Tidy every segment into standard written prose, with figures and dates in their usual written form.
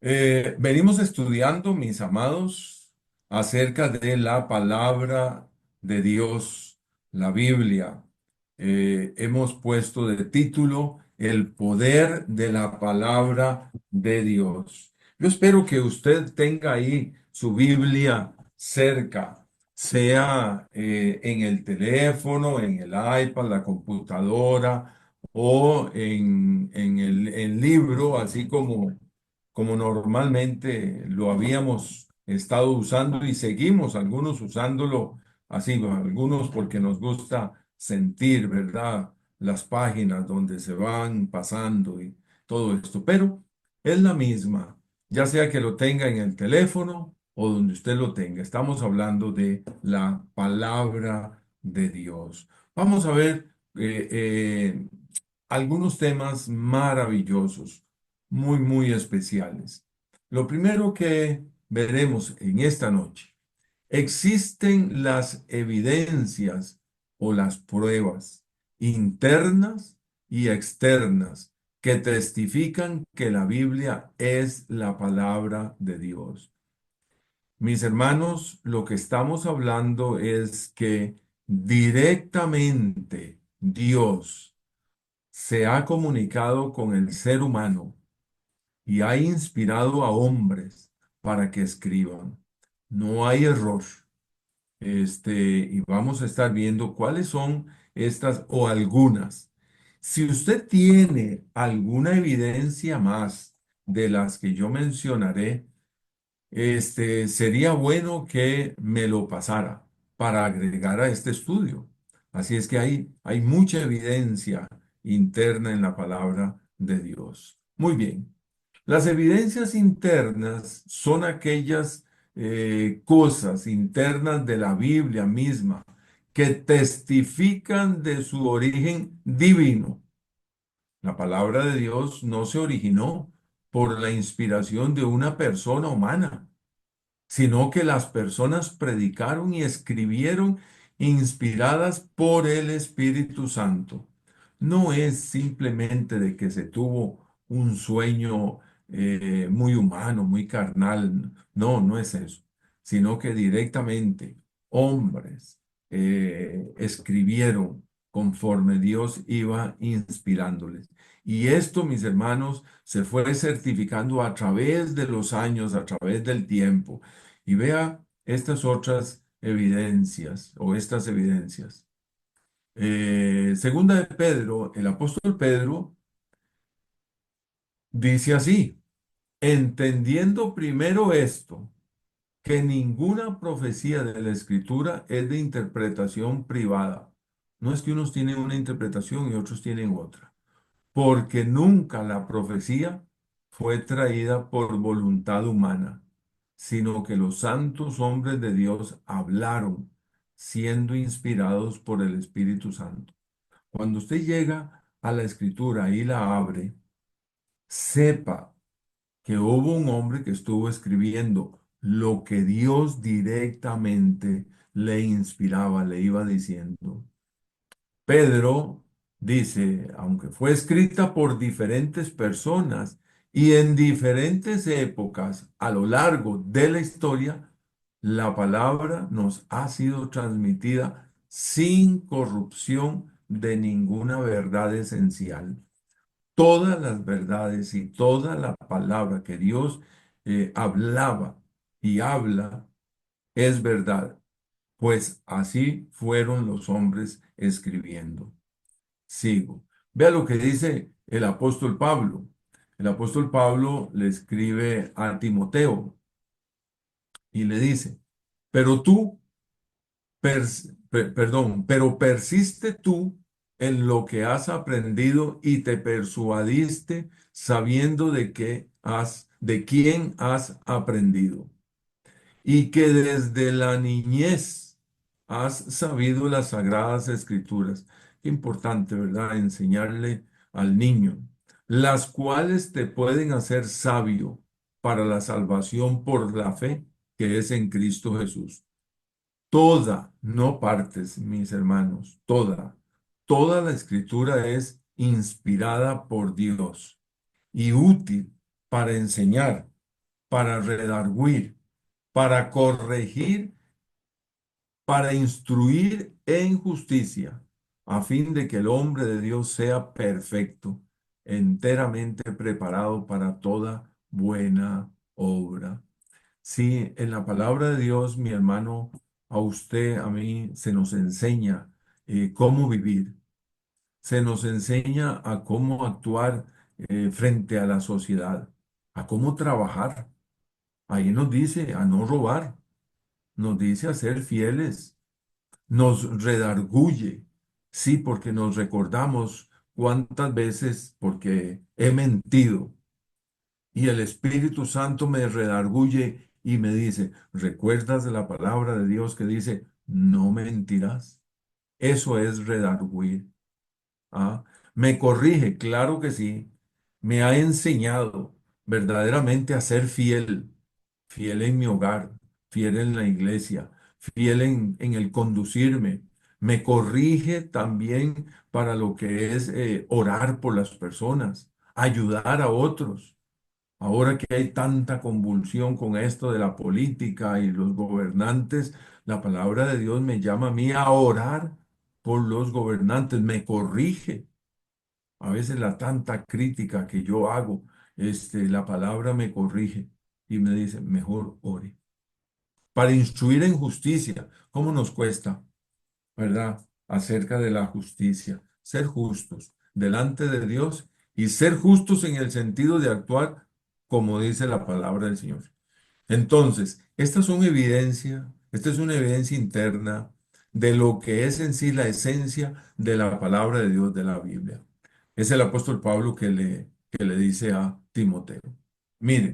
Venimos estudiando, mis amados, acerca de la palabra de Dios, la Biblia. Hemos puesto de título El poder de la palabra de Dios. Yo espero que usted tenga ahí su Biblia cerca, sea en el teléfono, en el iPad, la computadora o en el libro, así como normalmente lo habíamos estado usando y seguimos algunos usándolo así, algunos porque nos gusta sentir, ¿verdad? Las páginas donde se van pasando y todo esto, pero es la misma, ya sea que lo tenga en el teléfono o donde usted lo tenga. Estamos hablando de la palabra de Dios. Vamos a ver algunos temas maravillosos, muy especiales. Lo primero que veremos en esta noche, existen las evidencias o las pruebas internas y externas que testifican que la Biblia es la palabra de Dios. Mis hermanos, lo que estamos hablando es que directamente Dios se ha comunicado con el ser humano y ha inspirado a hombres para que escriban. No hay error. Y vamos a estar viendo cuáles son estas o algunas. Si usted tiene alguna evidencia más de las que yo mencionaré, sería bueno que me lo pasara para agregar a este estudio. Así es que hay mucha evidencia interna en la palabra de Dios. Muy bien. Las evidencias internas son aquellas cosas internas de la Biblia misma que testifican de su origen divino. La palabra de Dios no se originó por la inspiración de una persona humana, sino que las personas predicaron y escribieron inspiradas por el Espíritu Santo. No es simplemente de que se tuvo un sueño muy humano, muy carnal. No, no es eso, sino que directamente hombres escribieron conforme Dios iba inspirándoles. Y esto, mis hermanos, se fue certificando a través de los años, a través del tiempo. Y vea estas otras evidencias o estas evidencias. Segunda de Pedro, el apóstol Pedro dice así, entendiendo primero esto, que ninguna profecía de la Escritura es de interpretación privada. No es que unos tienen una interpretación y otros tienen otra, porque nunca la profecía fue traída por voluntad humana, sino que los santos hombres de Dios hablaron, siendo inspirados por el Espíritu Santo. Cuando usted llega a la Escritura y la abre, sepa que hubo un hombre que estuvo escribiendo lo que Dios directamente le inspiraba, le iba diciendo. Pedro dice, aunque fue escrita por diferentes personas y en diferentes épocas a lo largo de la historia, la palabra nos ha sido transmitida sin corrupción de ninguna verdad esencial. Todas las verdades y toda la palabra que Dios hablaba y habla es verdad, pues así fueron los hombres escribiendo. Sigo. Vea lo que dice el apóstol Pablo. El apóstol Pablo le escribe a Timoteo y le dice, pero tú, pero persiste tú en lo que has aprendido y te persuadiste sabiendo de quién has aprendido y que desde la niñez has sabido las sagradas escrituras. Qué importante, ¿verdad? Enseñarle al niño, las cuales te pueden hacer sabio para la salvación por la fe que es en Cristo Jesús. Toda, no partes, mis hermanos, toda la escritura es inspirada por Dios y útil para enseñar. para redarguir, para corregir, para instruir en justicia, a fin de que el hombre de Dios sea perfecto, enteramente preparado para toda buena obra. Sí, en la palabra de Dios, mi hermano, a usted, a mí, se nos enseña cómo vivir, se nos enseña a cómo actuar frente a la sociedad, a cómo trabajar. Ahí nos dice a no robar, nos dice a ser fieles, nos redarguye, sí, porque nos recordamos cuántas veces, porque he mentido y el Espíritu Santo me redarguye y me dice, ¿recuerdas de la palabra de Dios que dice, no mentirás? Eso es redarguir. ¿Ah? Me corrige, claro que sí. Me ha enseñado verdaderamente a ser fiel, fiel en mi hogar, fiel en la iglesia, fiel en el conducirme. Me corrige también para lo que es orar por las personas, ayudar a otros. Ahora que hay tanta convulsión con esto de la política y los gobernantes, la palabra de Dios me llama a mí a orar por los gobernantes, me corrige. A veces la tanta crítica que yo hago, la palabra me corrige y me dice, mejor ore. Para instruir en justicia, ¿cómo nos cuesta, verdad? Acerca de la justicia, ser justos delante de Dios y ser justos en el sentido de actuar como dice la palabra del Señor. Entonces, estas son evidencia, esta es una evidencia interna de lo que es en sí la esencia de la palabra de Dios de la Biblia. Es el apóstol Pablo que le dice a Timoteo, mire,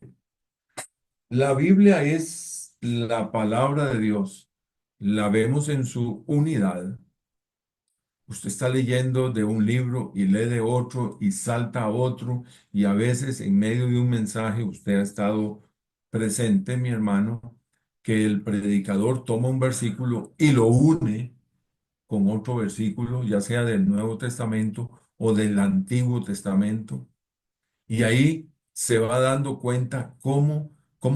la Biblia es la palabra de Dios, la vemos en su unidad. Usted está leyendo de un libro y lee de otro y salta a otro y a veces en medio de un mensaje usted ha estado presente, mi hermano, que el predicador toma un versículo y lo une con otro versículo, ya sea del Nuevo Testamento o del Antiguo Testamento. Y ahí se va dando cuenta cómo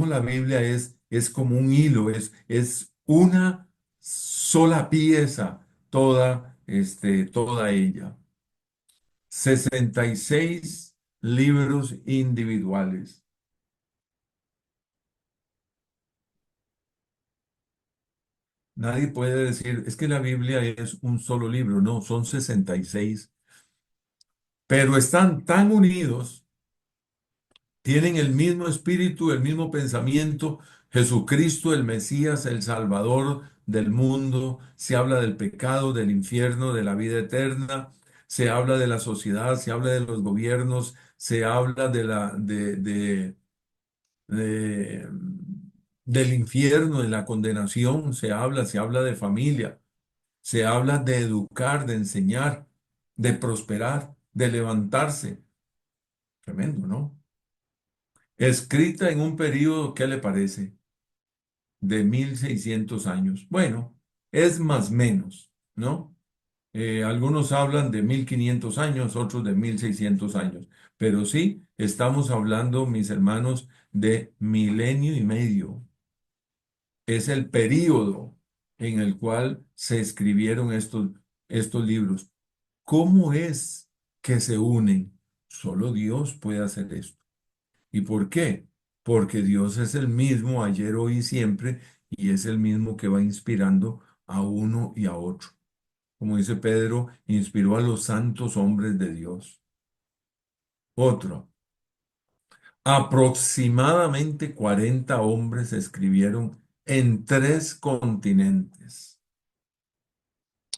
la Biblia es como un hilo, es una sola pieza, toda ella. 66 libros individuales. Nadie puede decir, es que la Biblia es un solo libro, no, son 66, pero están tan unidos, tienen el mismo espíritu, el mismo pensamiento. Jesucristo, el Mesías, el Salvador del mundo. Se habla del pecado, del infierno, de la vida eterna. Se habla de la sociedad, se habla de los gobiernos, se habla de- del infierno, de la condenación. Se habla de familia. Se habla de educar, de enseñar, de prosperar, de levantarse. Tremendo, ¿no? Escrita en un periodo, ¿qué le parece? De 1600 años. Bueno, es más menos, ¿no? Algunos hablan de 1500 años, otros de 1600 años, pero sí, estamos hablando, mis hermanos, de milenio y medio. Es el período en el cual se escribieron estos libros. ¿Cómo es que se unen? Solo Dios puede hacer esto. ¿Y por qué? Porque Dios es el mismo ayer, hoy y siempre, y es el mismo que va inspirando a uno y a otro. Como dice Pedro, inspiró a los santos hombres de Dios. Otro, aproximadamente 40 hombres escribieron en 3 continentes.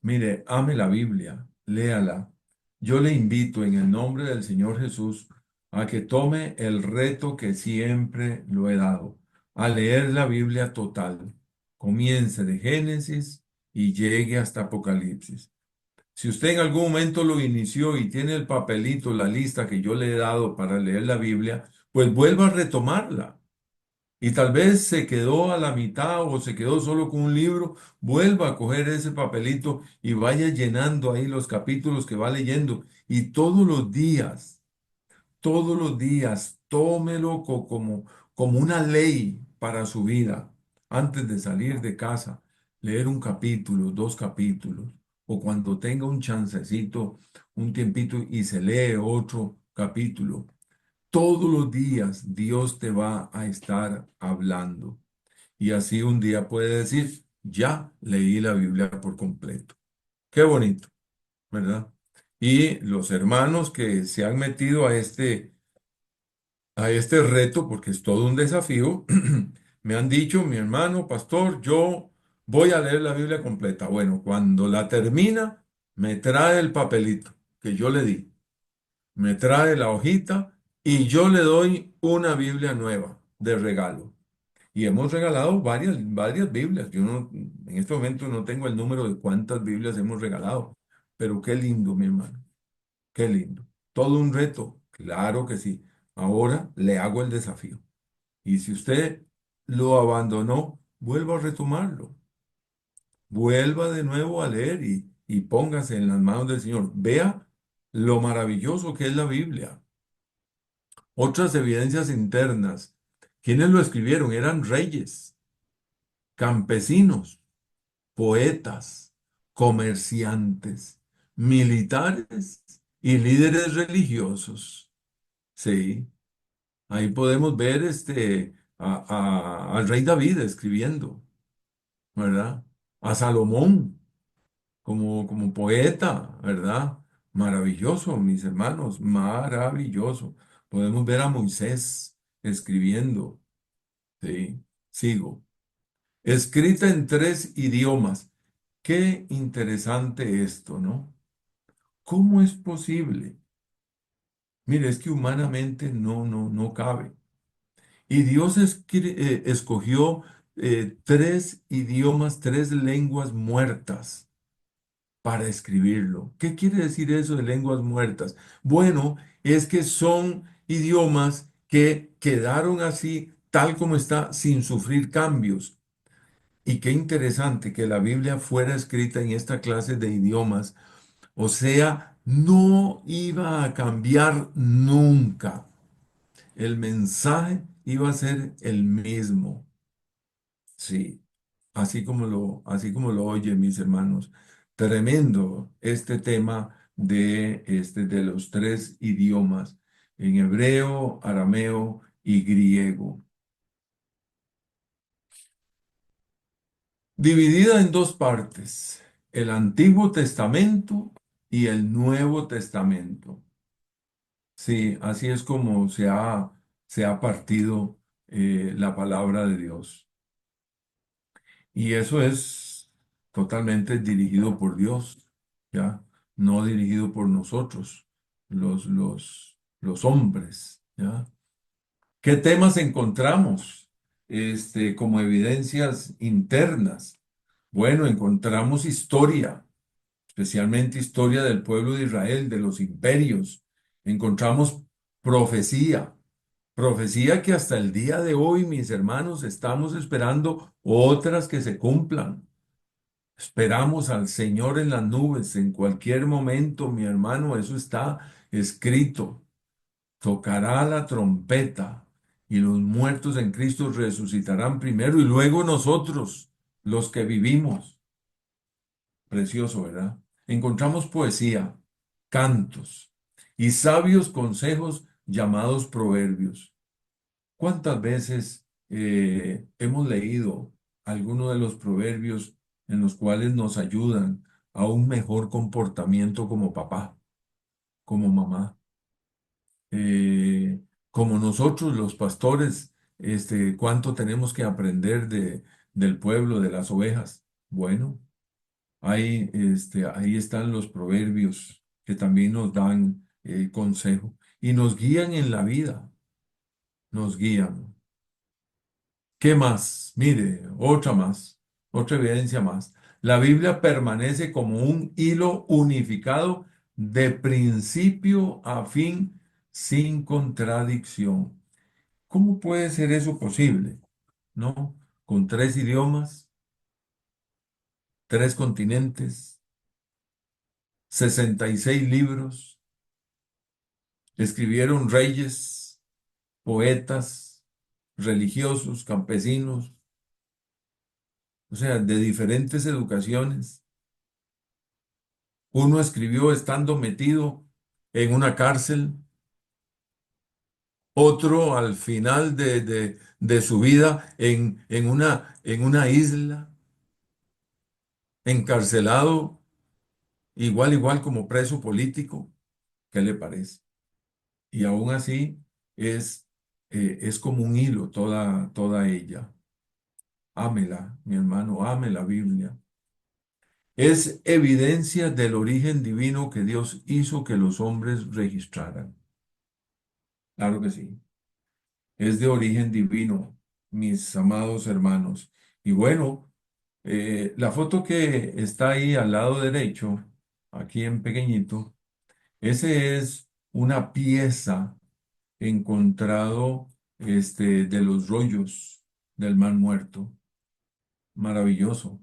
Mire, ame la Biblia, léala. Yo le invito en el nombre del Señor Jesús a que tome el reto que siempre lo he dado, a leer la Biblia total. Comience de Génesis y llegue hasta Apocalipsis. Si usted en algún momento lo inició y tiene el papelito, la lista que yo le he dado para leer la Biblia, pues vuelva a retomarla. Y tal vez se quedó a la mitad o se quedó solo con un libro, vuelva a coger ese papelito y vaya llenando ahí los capítulos que va leyendo. Y todos los días, tómelo como una ley para su vida, antes de salir de casa, leer un capítulo, dos capítulos, o cuando tenga un chancecito, un tiempito y se lee otro capítulo. Todos los días Dios te va a estar hablando. Y así un día puede decir, ya leí la Biblia por completo. Qué bonito, ¿verdad? Y los hermanos que se han metido a este reto, porque es todo un desafío, me han dicho, mi hermano, pastor, yo voy a leer la Biblia completa. Bueno, cuando la termina, me trae el papelito que yo le di, me trae la hojita y yo le doy una Biblia nueva de regalo. Y hemos regalado varias Biblias. Yo no, en este momento no tengo el número de cuántas Biblias hemos regalado, pero qué lindo, mi hermano, qué lindo. Todo un reto, claro que sí. Ahora le hago el desafío. Y si usted lo abandonó, vuelva a retomarlo. Vuelva de nuevo a leer y póngase en las manos del Señor. Vea lo maravilloso que es la Biblia. Otras evidencias internas. ¿Quiénes lo escribieron? Eran reyes, campesinos, poetas, comerciantes, militares y líderes religiosos. Sí, ahí podemos ver al rey David escribiendo, ¿verdad? A Salomón como poeta, ¿verdad? Maravilloso, mis hermanos, maravilloso. Podemos ver a Moisés escribiendo, sí, sigo. Escrita en tres idiomas. Qué interesante esto, ¿no? ¿Cómo es posible? Mire, es que humanamente no cabe. Y Dios escogió tres idiomas, tres lenguas muertas para escribirlo. ¿Qué quiere decir eso de lenguas muertas? Bueno, es que son idiomas que quedaron así, tal como está, sin sufrir cambios. Y qué interesante que la Biblia fuera escrita en esta clase de idiomas. O sea, no iba a cambiar nunca. El mensaje iba a ser el mismo. Sí, así como lo oyen mis hermanos. Tremendo este tema de los tres idiomas, en hebreo, arameo y griego. Dividida en dos partes, el Antiguo Testamento y el Nuevo Testamento. Sí, así es como se ha partido la palabra de Dios. Y eso es totalmente dirigido por Dios, ¿ya? No dirigido por nosotros, los hombres, ¿ya? ¿Qué temas encontramos como evidencias internas? Bueno, encontramos historia, especialmente historia del pueblo de Israel, de los imperios. Encontramos profecía, profecía que hasta el día de hoy, mis hermanos, estamos esperando otras que se cumplan. Esperamos al Señor en las nubes en cualquier momento, mi hermano, eso está escrito. Tocará la trompeta y los muertos en Cristo resucitarán primero y luego nosotros, los que vivimos. Precioso, ¿verdad? Encontramos poesía, cantos y sabios consejos llamados proverbios. ¿Cuántas veces hemos leído algunos de los proverbios en los cuales nos ayudan a un mejor comportamiento como papá, como mamá? Como nosotros los pastores, ¿cuánto tenemos que aprender del pueblo, de las ovejas? Bueno. Ahí están los proverbios que también nos dan consejo y nos guían en la vida, nos guían. ¿Qué más? Mire, otra más, otra evidencia más. La Biblia permanece como un hilo unificado de principio a fin sin contradicción. ¿Cómo puede ser eso posible? ¿No? Con tres idiomas, tres continentes, 66 libros. Escribieron reyes, poetas, religiosos, campesinos, o sea, de diferentes educaciones. Uno escribió estando metido en una cárcel, otro al final de su vida en una isla, encarcelado, igual como preso político. ¿Qué le parece? Y aún así es, es como un hilo toda ella. Ámela, mi hermano, ame la Biblia. Es evidencia del origen divino que Dios hizo que los hombres registraran. Claro que sí. Es de origen divino, mis amados hermanos. Y bueno, la foto que está ahí al lado derecho, aquí en pequeñito, ese es una pieza encontrado de los rollos del Mar Muerto. Maravilloso.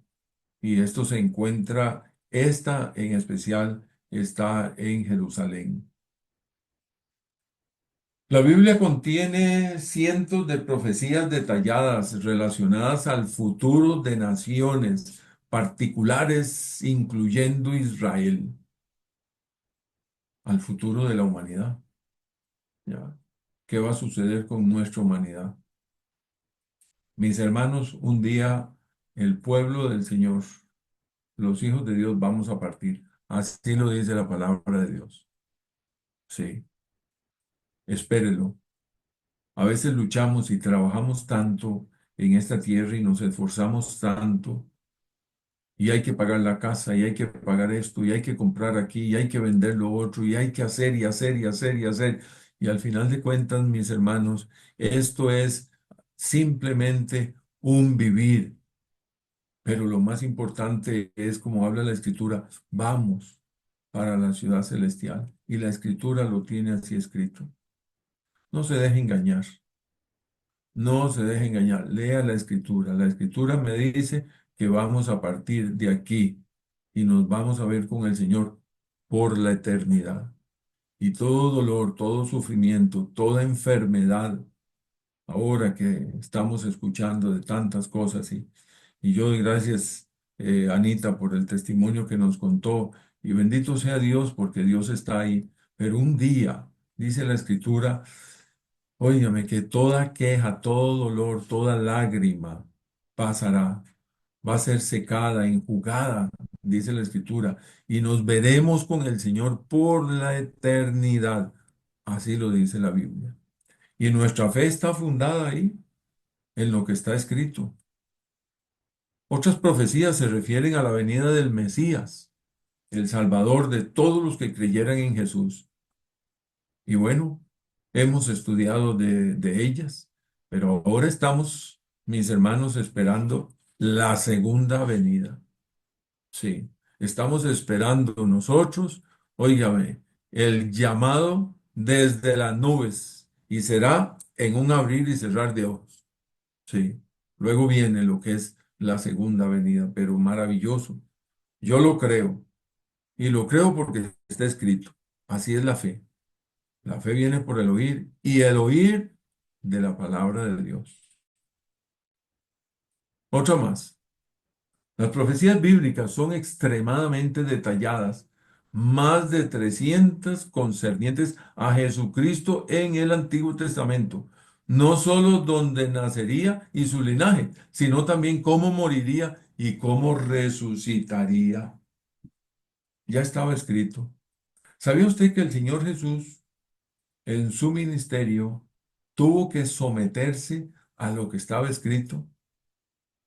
Y esto se encuentra, esta en especial está en Jerusalén. La Biblia contiene cientos de profecías detalladas relacionadas al futuro de naciones particulares, incluyendo Israel, al futuro de la humanidad. ¿Ya? ¿Qué va a suceder con nuestra humanidad? Mis hermanos, un día el pueblo del Señor, los hijos de Dios, vamos a partir. Así lo dice la palabra de Dios. Sí, espérelo. A veces luchamos y trabajamos tanto en esta tierra y nos esforzamos tanto y hay que pagar la casa y hay que pagar esto y hay que comprar aquí y hay que vender lo otro y hay que hacer y hacer y hacer y hacer. Y al final de cuentas, mis hermanos, esto es simplemente un vivir. Pero lo más importante es, como habla la Escritura, vamos para la ciudad celestial. Y la Escritura lo tiene así escrito. No se deje engañar. No se deje engañar, lea la escritura. La escritura me dice que vamos a partir de aquí y nos vamos a ver con el Señor por la eternidad. Y todo dolor, todo sufrimiento, toda enfermedad, ahora que estamos escuchando de tantas cosas y yo doy gracias, Anita, por el testimonio que nos contó y bendito sea Dios porque Dios está ahí. Pero un día, dice la escritura, óigame, que toda queja, todo dolor, toda lágrima pasará, va a ser secada, enjugada, dice la Escritura, y nos veremos con el Señor por la eternidad. Así lo dice la Biblia. Y nuestra fe está fundada ahí, en lo que está escrito. Otras profecías se refieren a la venida del Mesías, el Salvador de todos los que creyeran en Jesús. Y bueno, hemos estudiado de ellas, pero ahora estamos, mis hermanos, esperando la segunda venida. Sí, estamos esperando nosotros, óigame, el llamado desde las nubes y será en un abrir y cerrar de ojos. Sí, luego viene lo que es la segunda venida, pero maravilloso. Yo lo creo y lo creo porque está escrito. Así es la fe. La fe viene por el oír y el oír de la palabra de Dios. Otra más. Las profecías bíblicas son extremadamente detalladas, más de 300 concernientes a Jesucristo en el Antiguo Testamento. No solo donde nacería y su linaje, sino también cómo moriría y cómo resucitaría. Ya estaba escrito. ¿Sabía usted que el Señor Jesús en su ministerio tuvo que someterse a lo que estaba escrito?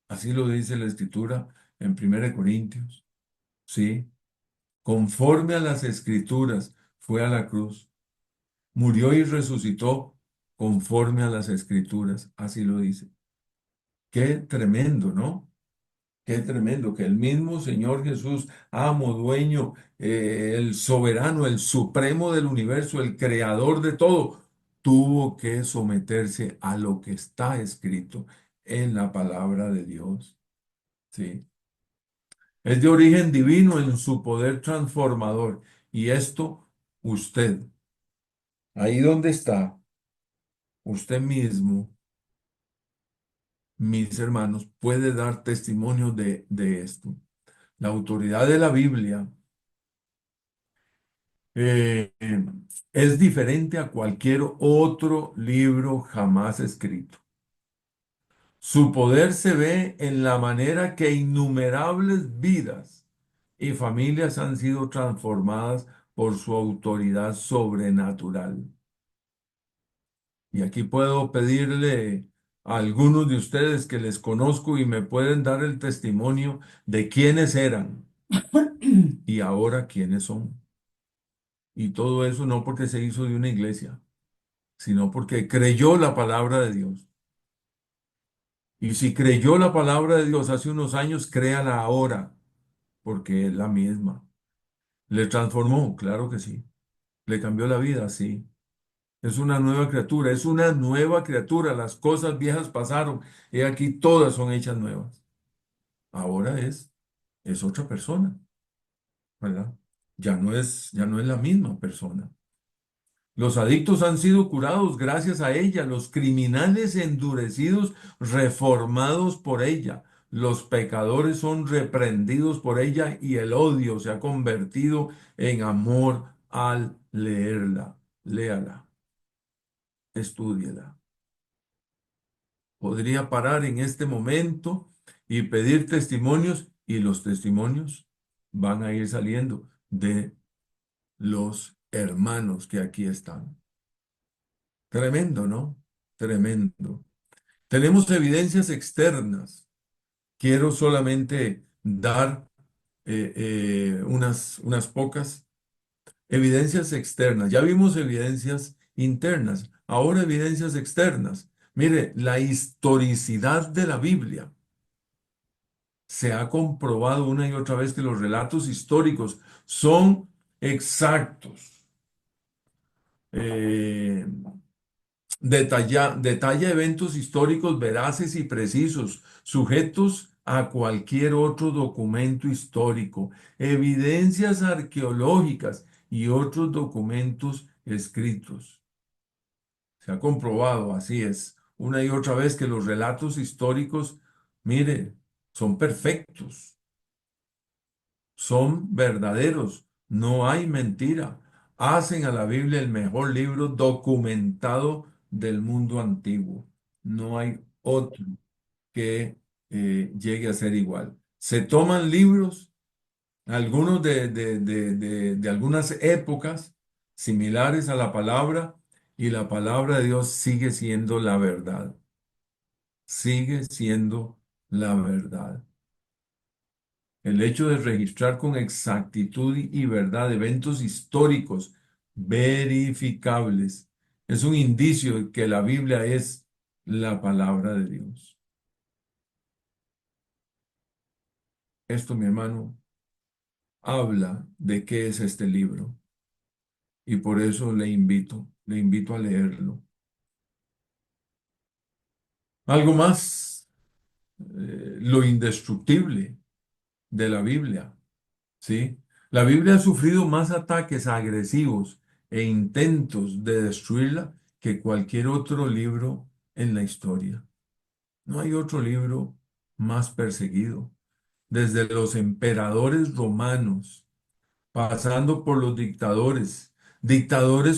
Así lo dice la Escritura en 1 Corintios. Sí, conforme a las Escrituras fue a la cruz, murió y resucitó conforme a las Escrituras. Así lo dice. Qué tremendo, ¿no? Qué tremendo que el mismo Señor Jesús, amo, dueño, el soberano, el supremo del universo, el creador de todo, tuvo que someterse a lo que está escrito en la palabra de Dios. Sí. Es de origen divino en su poder transformador. Y esto, usted, ahí donde está, usted mismo, mis hermanos, puede dar testimonio de esto. La autoridad de la Biblia eh, eh, es diferente a cualquier otro libro jamás escrito. Su poder se ve en la manera que innumerables vidas y familias han sido transformadas por su autoridad sobrenatural. Y aquí puedo pedirle a algunos de ustedes que les conozco y me pueden dar el testimonio de quiénes eran y ahora quiénes son. Y todo eso no porque se hizo de una iglesia, sino porque creyó la palabra de Dios. Y si creyó la palabra de Dios hace unos años, créala ahora, porque es la misma. ¿Le transformó? Claro que sí. ¿Le cambió la vida? Sí. Es una nueva criatura, es una nueva criatura. Las cosas viejas pasaron y aquí todas son hechas nuevas. Ahora es otra persona, ¿verdad? Ya no es la misma persona. Los adictos han sido curados gracias a ella, los criminales endurecidos, reformados por ella, los pecadores son reprendidos por ella y el odio se ha convertido en amor al leerla. Léala, estúdiela. Podría parar en este momento y pedir testimonios y los testimonios van a ir saliendo de los hermanos que aquí están. Tremendo, ¿no? Tremendo. Tenemos evidencias externas. Quiero solamente dar unas pocas evidencias externas. Ya vimos evidencias internas, ahora evidencias externas. Mire, la historicidad de la Biblia. Se ha comprobado una y otra vez que los relatos históricos son exactos. Eh, detalla eventos históricos veraces y precisos, sujetos a cualquier otro documento histórico, evidencias arqueológicas y otros documentos escritos. Se ha comprobado, así es, una y otra vez que los relatos históricos, mire, son perfectos, son verdaderos, no hay mentira. Hacen a la Biblia el mejor libro documentado del mundo antiguo. No hay otro que llegue a ser igual. Se toman libros, algunos de algunas épocas similares a la palabra, y la palabra de Dios sigue siendo la verdad. Sigue siendo la verdad. El hecho de registrar con exactitud y verdad eventos históricos verificables es un indicio de que la Biblia es la palabra de Dios. Esto, mi hermano, habla de qué es este libro y por eso le invito a leerlo. Algo más, lo indestructible de la Biblia. ¿Sí? La Biblia ha sufrido más ataques agresivos e intentos de destruirla que cualquier otro libro en la historia. No hay otro libro más perseguido. Desde los emperadores romanos, pasando por dictadores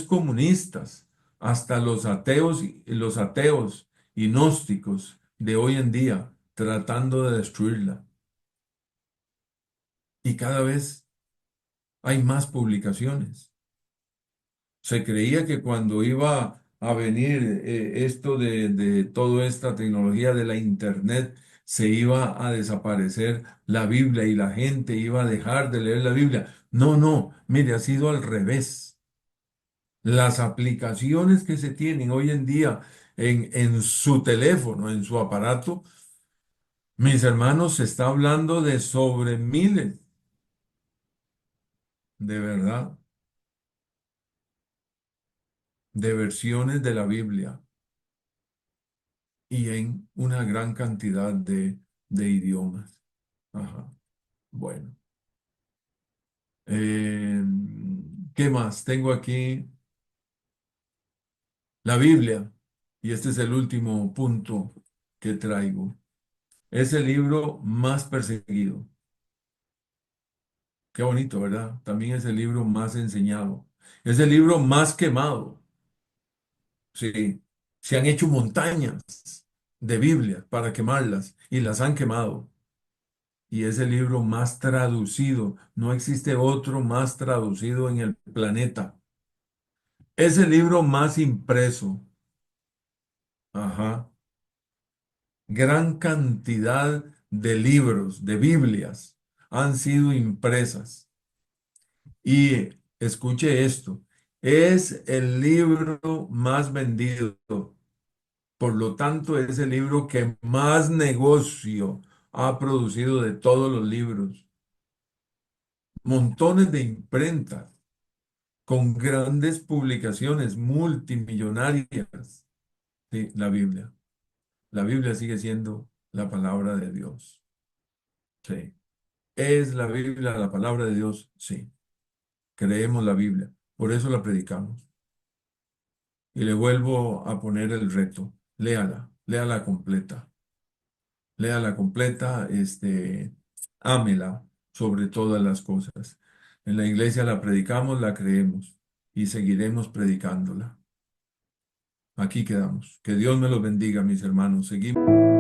comunistas, hasta los ateos y gnósticos de hoy en día, tratando de destruirla. Y cada vez hay más publicaciones. Se creía que cuando iba a venir esto de toda esta tecnología de la Internet, se iba a desaparecer la Biblia y la gente iba a dejar de leer la Biblia. No, no, mire, ha sido al revés. Las aplicaciones que se tienen hoy en día en su teléfono, en su aparato, mis hermanos, se está hablando de sobre miles, de verdad, de versiones de la Biblia y en una gran cantidad de idiomas. Ajá. Bueno. Eh, ¿Qué más? Tengo aquí la Biblia y este es el último punto. que traigo es el libro más perseguido. Qué bonito, ¿verdad? También es el libro más enseñado. Es el libro más quemado. Sí, se han hecho montañas de Biblias para quemarlas y las han quemado. Y es el libro más traducido. No existe otro más traducido en el planeta. Es el libro más impreso. Ajá. Gran cantidad de libros, de Biblias, han sido impresas. Y escuche esto, es el libro más vendido. Por lo tanto, es el libro que más negocio ha producido de todos los libros. Montones de imprentas con grandes publicaciones multimillonarias. Sí, la Biblia. La Biblia sigue siendo la palabra de Dios. Sí. ¿Es la Biblia la palabra de Dios? Sí. Creemos la Biblia. Por eso la predicamos. Y le vuelvo a poner el reto. Léala, léala completa. Léala completa, ámela sobre todas las cosas. En la iglesia la predicamos, la creemos y seguiremos predicándola. Aquí quedamos. Que Dios me los bendiga, mis hermanos. Seguimos.